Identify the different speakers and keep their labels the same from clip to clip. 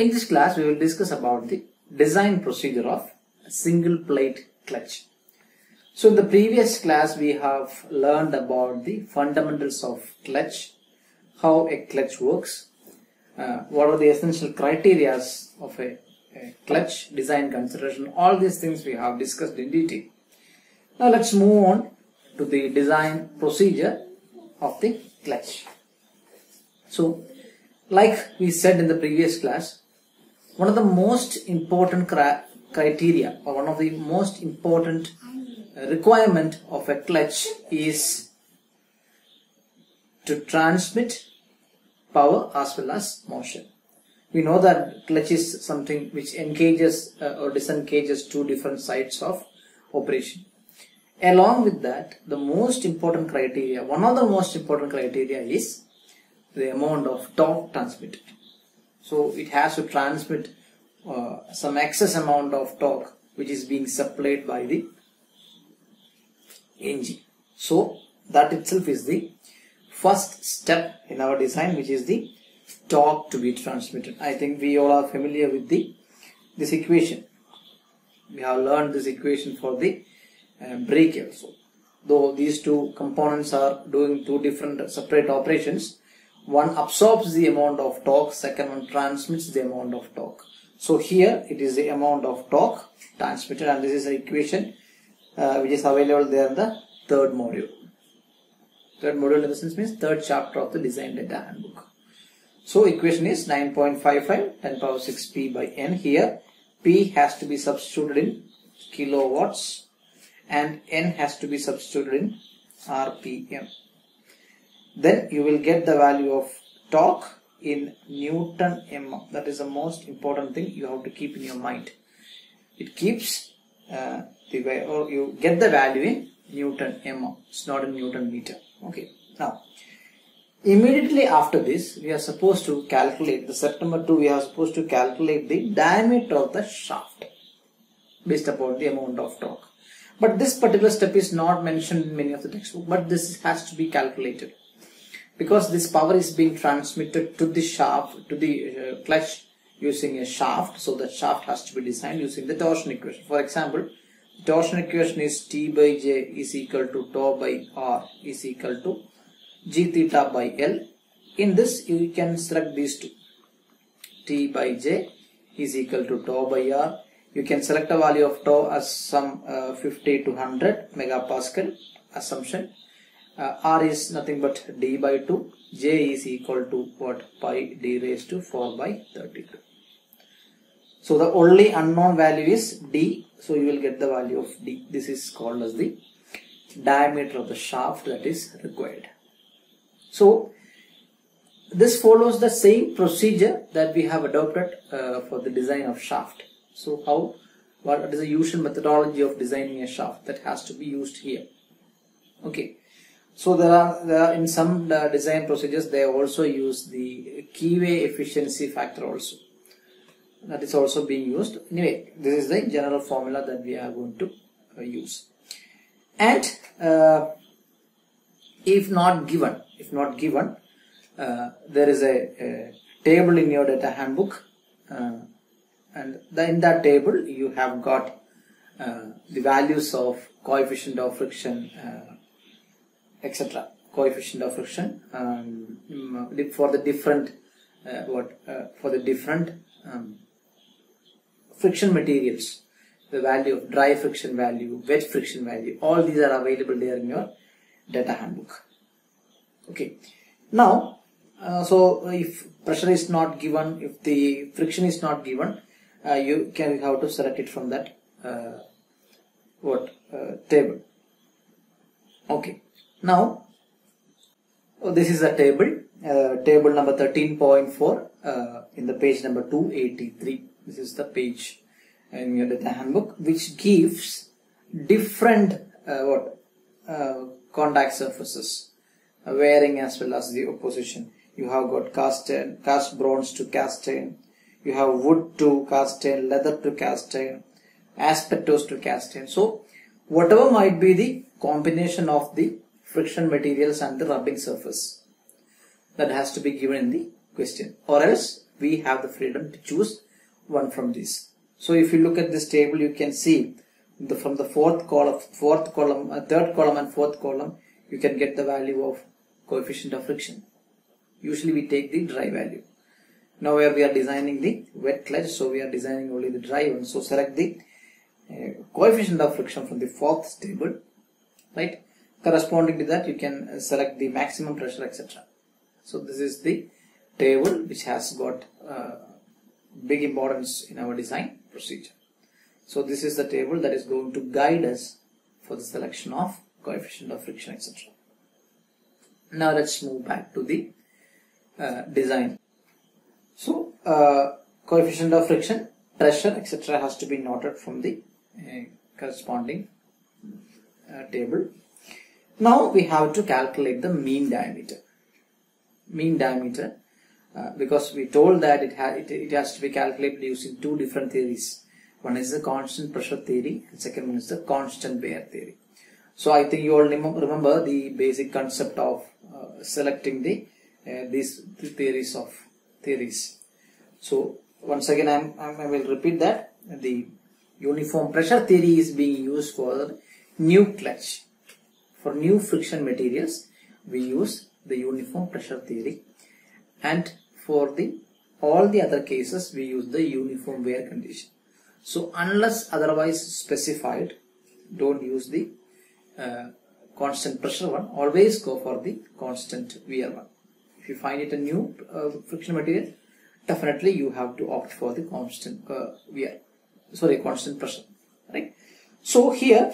Speaker 1: In this class, we will discuss about the design procedure of a single plate clutch. So in the previous class, we have learned about the fundamentals of clutch, how a clutch works, what are the essential criteria of a clutch design consideration. All these things we have discussed in detail. Now let's move on to the design procedure of the clutch. So like we said in the previous class, one of the most important criteria or one of the most important requirement of a clutch is to transmit power as well as motion. We know that clutch is something which engages or disengages two different sides of operation. Along with that, the most important criteria, one of the most important criteria is the amount of torque transmitted. So it has to transmit some excess amount of torque which is being supplied by the engine. So that itself is the first step in our design, which is the torque to be transmitted. I think we all are familiar with this equation. We have learned this equation for the brake also. Though these two components are doing two different separate operations, one absorbs the amount of torque, second one transmits the amount of torque. So here it is the amount of torque transmitted, and this is the equation which is available there in the third module. Third module in the sense means third chapter of the design data handbook. So equation is 9.55 10 power 6 P by N. Here P has to be substituted in kilowatts and N has to be substituted in RPM. Then you will get the value of torque in Newton mm. That is the most important thing you have to keep in your mind. It keeps the way, or you get the value in Newton mm. It's not in Newton meter. Okay. Now, immediately after this, we are supposed to calculate the step number 2. We are supposed to calculate the diameter of the shaft based upon the amount of torque. But this particular step is not mentioned in many of the textbooks. But this has to be calculated, because this power is being transmitted to the shaft, to the clutch using a shaft. So the shaft has to be designed using the torsion equation. For example, the torsion equation is T by J is equal to tau by R is equal to G theta by L. In this you can select these two. T by J is equal to tau by R. You can select a value of tau as some 50 to 100 megapascal assumption. R is nothing but D by 2. J is equal to what? Pi D raised to 4 by 32. So the only unknown value is D. So you will get the value of D. This is called as the diameter of the shaft that is required. So this follows the same procedure that we have adopted for the design of shaft. So what is the usual methodology of designing a shaft that has to be used here? Okay. So there are in some design procedures they also use the keyway efficiency factor also. That is also being used. Anyway, this is the general formula that we are going to use. And if not given, there is a table in your data handbook, and in that table you have got the values of coefficient of friction, etc. Coefficient of friction for the different friction materials, the value of dry friction value, wet friction value, all these are available there in your data handbook. Okay. Now, so if pressure is not given, if the friction is not given, you have to select it from that table. Okay. Now, this is a table, table number 13.4 in the page number 283. This is the page in your data handbook, which gives different contact surfaces, wearing as well as the opposition. You have got cast bronze to cast iron, you have wood to cast iron, leather to cast iron, asbestos to cast iron. So whatever might be the combination of the friction materials and the rubbing surface, that has to be given in the question, or else we have the freedom to choose one from these. So if you look at this table, you can see from the third column and fourth column, you can get the value of coefficient of friction. Usually we take the dry value. Now where we are designing the wet clutch, so we are designing only the dry one. So select the coefficient of friction from the fourth table, right? Corresponding to that, you can select the maximum pressure, etc. So this is the table which has got big importance in our design procedure. So this is the table that is going to guide us for the selection of coefficient of friction, etc. Now let's move back to the design. So coefficient of friction, pressure, etc. has to be noted from the corresponding table. Now we have to calculate the mean diameter. Mean diameter, because we told that it has to be calculated using two different theories. One is the constant pressure theory and second one is the constant wear theory. So I think you all remember the basic concept of selecting these theories. So once again I will repeat that the uniform pressure theory is being used for new clutch. For new friction materials, we use the uniform pressure theory, and for all the other cases, we use the uniform wear condition. So unless otherwise specified, don't use the constant pressure one. Always go for the constant wear one. If you find it a new friction material, definitely you have to opt for the constant constant pressure, right? So here,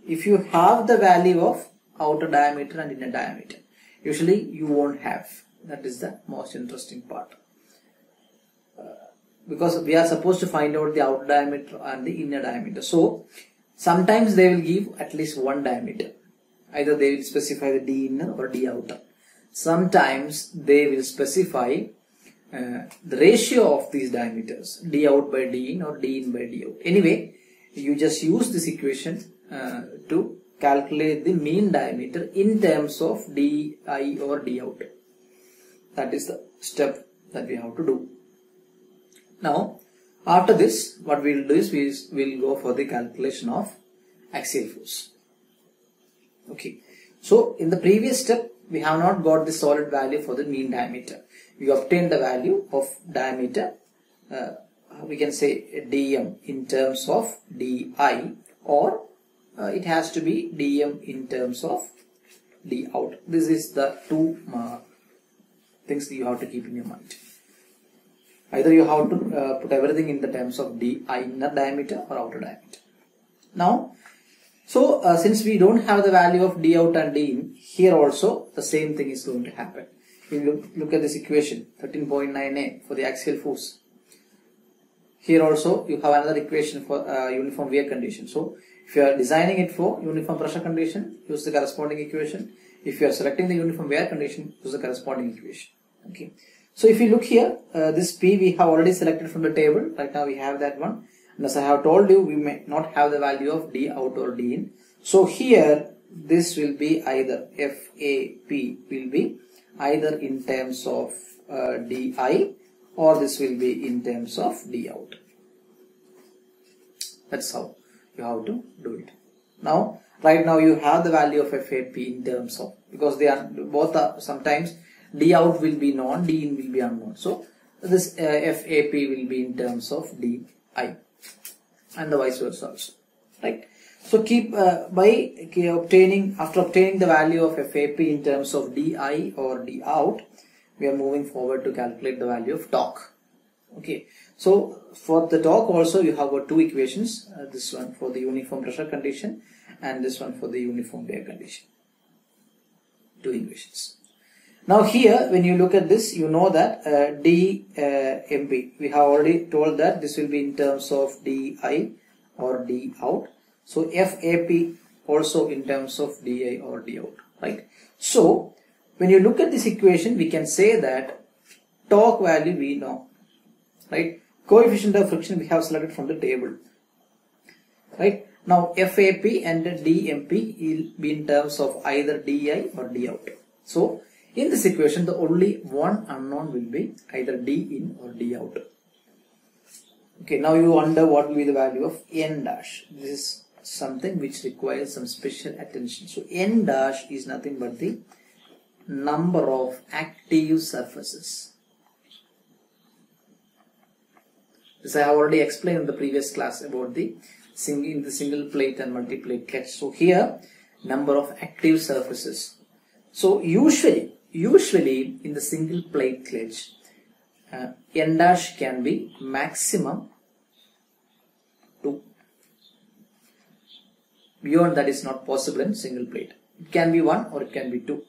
Speaker 1: if you have the value of outer diameter and inner diameter, usually you won't have. That is the most interesting part. Because we are supposed to find out the outer diameter and the inner diameter. So sometimes they will give at least one diameter. Either they will specify the D inner or D outer. Sometimes they will specify the ratio of these diameters, D out by D in or D in by D out. Anyway, you just use this equation to calculate the mean diameter in terms of DI or D out. That is the step that we have to do. Now, after this, what we will do is we will go for the calculation of axial force. Okay. So, in the previous step, we have not got the solid value for the mean diameter. We obtained the value of diameter, we can say dm in terms of di, or it has to be dm in terms of d out. This is the two things that you have to keep in your mind. Either you have to put everything in the terms of di, inner diameter or outer diameter. Now, so since we don't have the value of d out and d in, here also the same thing is going to happen. You look at this equation 13.9a for the axial force. Here also you have another equation for uniform wear condition. So if you are designing it for uniform pressure condition, use the corresponding equation. If you are selecting the uniform wear condition, use the corresponding equation. Okay. So if you look here, this P we have already selected from the table. Right now we have that one. And as I have told you, we may not have the value of D out or D in. So here this will be either FAP will be either in terms of DI or this will be in terms of D out. That's how you have to do it. Now, right now you have the value of FAP in terms of, because they are both are sometimes D out will be known, D in will be unknown. So this FAP will be in terms of DI and the vice versa also, right? So keep after obtaining the value of FAP in terms of DI or D out, we are moving forward to calculate the value of torque. Okay, so for the torque also you have got two equations, this one for the uniform pressure condition and this one for the uniform wear condition. Two equations. Now here when you look at this, you know that DMP, we have already told that this will be in terms of DI or D out. So FAP also in terms of DI or D out, right? So when you look at this equation, we can say that torque value we know, right? Coefficient of friction we have selected from the table, right? Now FAP and DMP will be in terms of either DI or D out. So In this equation, the only one unknown will be either d in or d out. Okay, now you wonder what will be the value of n dash. This is something which requires some special attention. So n dash is nothing but the number of active surfaces. This I have already explained in the previous class about the single plate and multi-plate clutch. So here, number of active surfaces. So usually in the single plate clutch, n dash can be maximum 2. Beyond that is not possible in single plate. It can be 1 or it can be 2.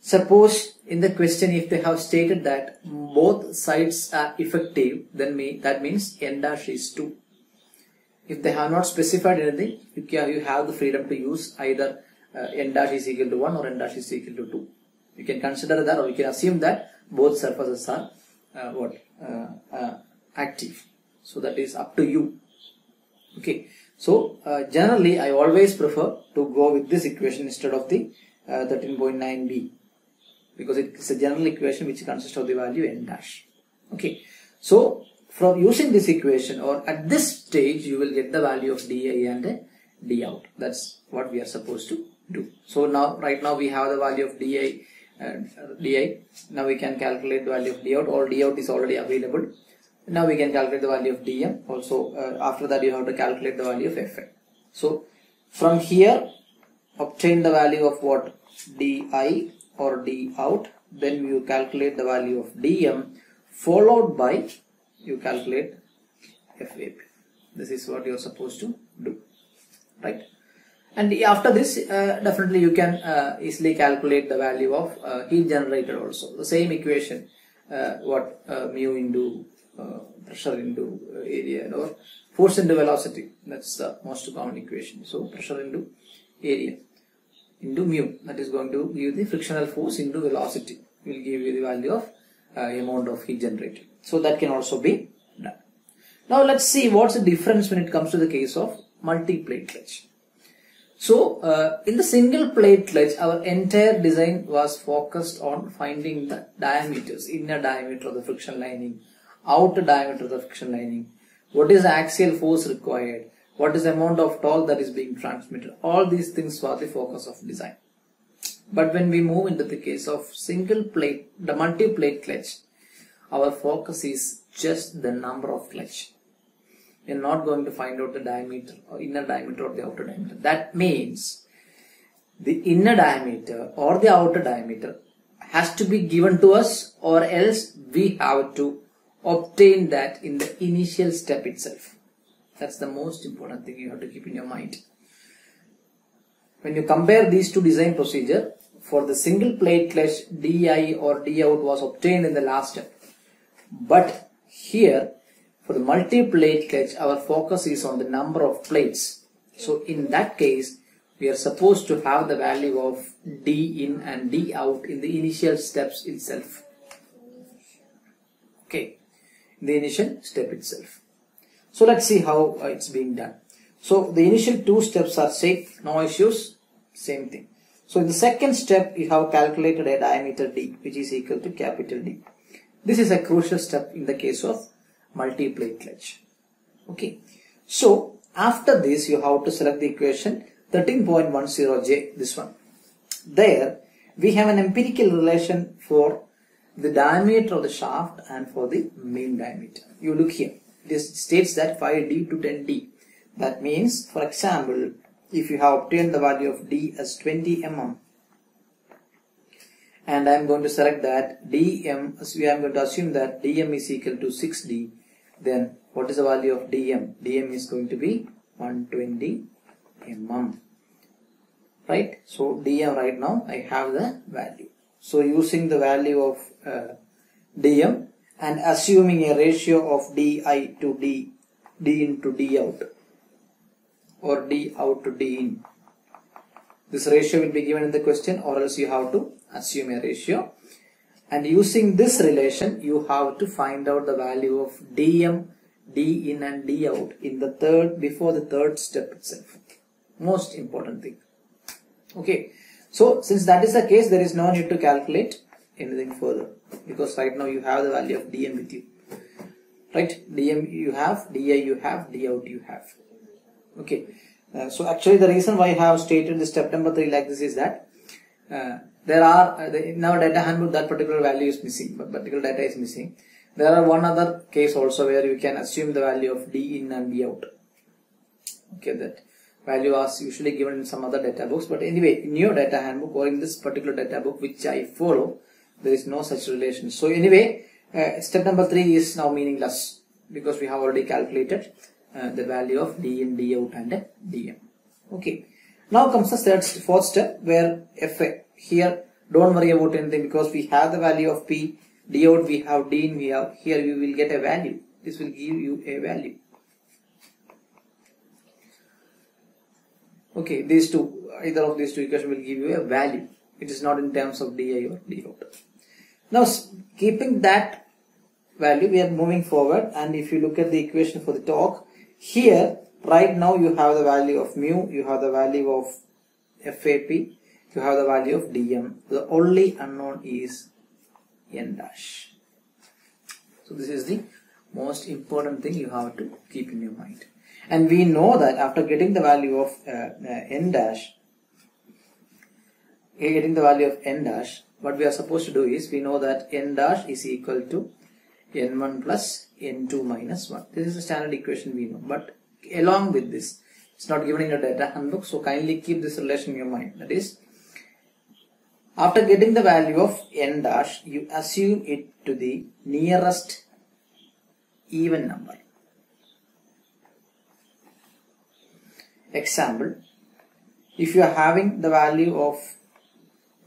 Speaker 1: Suppose in the question, if they have stated that both sides are effective, then that means n dash is 2. If they have not specified anything, you have the freedom to use either n dash is equal to 1 or n dash is equal to 2. You can consider that, or you can assume that both surfaces are active. So that is up to you. Okay. So generally I always prefer to go with this equation instead of the 13.9b, because it is a general equation which consists of the value n dash. Okay. So from using this equation, or at this stage, you will get the value of di and d out. That's what we are supposed to do. So now, right now we have the value of di. Now we can calculate the value of d out. Or d out is already available. Now we can calculate the value of dm. Also, after that you have to calculate the value of fn. So from here, obtain the value of what? di or d out. Then you calculate the value of dm, followed by you calculate FAP. This is what you are supposed to do, right? And after this, definitely you can easily calculate the value of heat generated also. The same equation, mu into pressure into area, or force into velocity. That's the most common equation. So pressure into area into mu. That is going to give the frictional force into velocity. Will give you the value of amount of heat generated. So that can also be done. Now let's see what's the difference when it comes to the case of multi-plate clutch. So in the single plate clutch, our entire design was focused on finding the diameters, inner diameter of the friction lining, outer diameter of the friction lining, what is the axial force required, what is the amount of torque that is being transmitted. All these things were the focus of design. But when we move into the case of single plate, the multi-plate clutch, our focus is just the number of clutch. We are not going to find out the diameter or inner diameter or the outer diameter. That means the inner diameter or the outer diameter has to be given to us, or else we have to obtain that in the initial step itself. That's the most important thing you have to keep in your mind. When you compare these two design procedure, for the single plate clutch, di or d out was obtained in the last step. But here, for the multi-plate clutch, our focus is on the number of plates. So in that case, we are supposed to have the value of d in and d out in the initial steps itself. Okay, in the initial step itself. So let's see how it's being done. So the initial two steps are safe, no issues, same thing. So in the second step, you have calculated a diameter d, which is equal to capital D. This is a crucial step in the case of multi-plate clutch. Okay. So after this, you have to select the equation 13.10J, this one. There, we have an empirical relation for the diameter of the shaft and for the mean diameter. You look here. This states that 5D to 10D. That means, for example, if you have obtained the value of D as 20 mm, and I am going to select that dm, so I am going to assume that dm is equal to 6D, then what is the value of dm? Dm is going to be 120 mm, right? So dm right now I have the value. So using the value of dm and assuming a ratio of di to d into d out, or d out to d in. This ratio will be given in the question, or else you have to assume a ratio. And using this relation, you have to find out the value of dm, d in and d out in the before the third step itself. Most important thing. Okay. So since that is the case, there is no need to calculate anything further, because right now you have the value of dm with you, right? Dm you have, di you have, d out you have. Okay. So actually the reason why I have stated the step number 3 like this is that there are in our data handbook that particular value is missing, but particular data is missing. There are one other case also where you can assume the value of d in and d out. Okay, that value was usually given in some other data books, but anyway, in your data handbook or in this particular data book which I follow, there is no such relation. So anyway, step number 3 is now meaningless because we have already calculated the value of d in, d out and dm. Okay. Now comes the fourth step where fa. Here don't worry about anything because we have the value of p, d out we have, d in we have. Here we will get a value. This will give you a value. Okay, these two, either of these two equations will give you a value. It is not in terms of di or d out. Now keeping that value, we are moving forward, and if you look at the equation for the torque, here right now you have the value of mu, you have the value of FAP, you have the value of dm. The only unknown is n dash. So this is the most important thing you have to keep in your mind. And we know that after getting the value of n dash, what we are supposed to do is, we know that n dash is equal to n1 plus n2 minus 1. This is a standard equation we know. But along with this, it's not given in your data handbook, so kindly keep this relation in your mind. That is, after getting the value of n dash, you assume it to the nearest even number. Example, if you are having the value of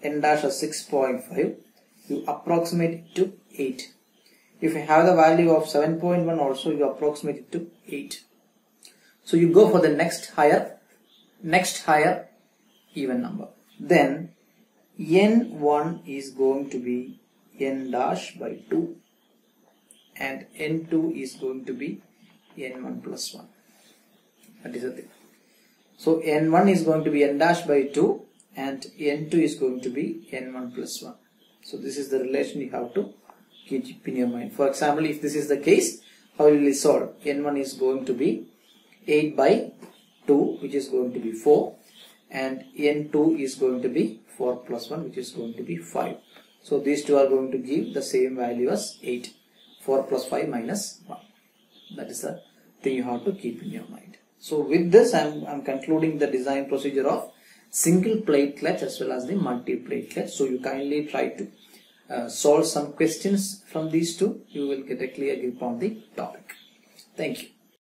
Speaker 1: n dash as 6.5, you approximate it to 8. If you have the value of 7.1 also, you approximate it to 8. So you go for the next higher even number. Then n1 is going to be n dash by 2 and n2 is going to be n1 plus 1. That is the thing. So n1 is going to be n dash by 2 and n2 is going to be n1 plus 1. So this is the relation you have to keep in your mind. For example, if this is the case, how will we solve? n1 is going to be 8 by 2, which is going to be 4, and n2 is going to be 4 plus 1, which is going to be 5. So these two are going to give the same value as 8. 4 plus 5 minus 1. That is the thing you have to keep in your mind. So with this, I'm concluding the design procedure of single platelet as well as the multi platelet. So you kindly try to solve some questions from these two. You will get a clear grip on the topic. Thank you.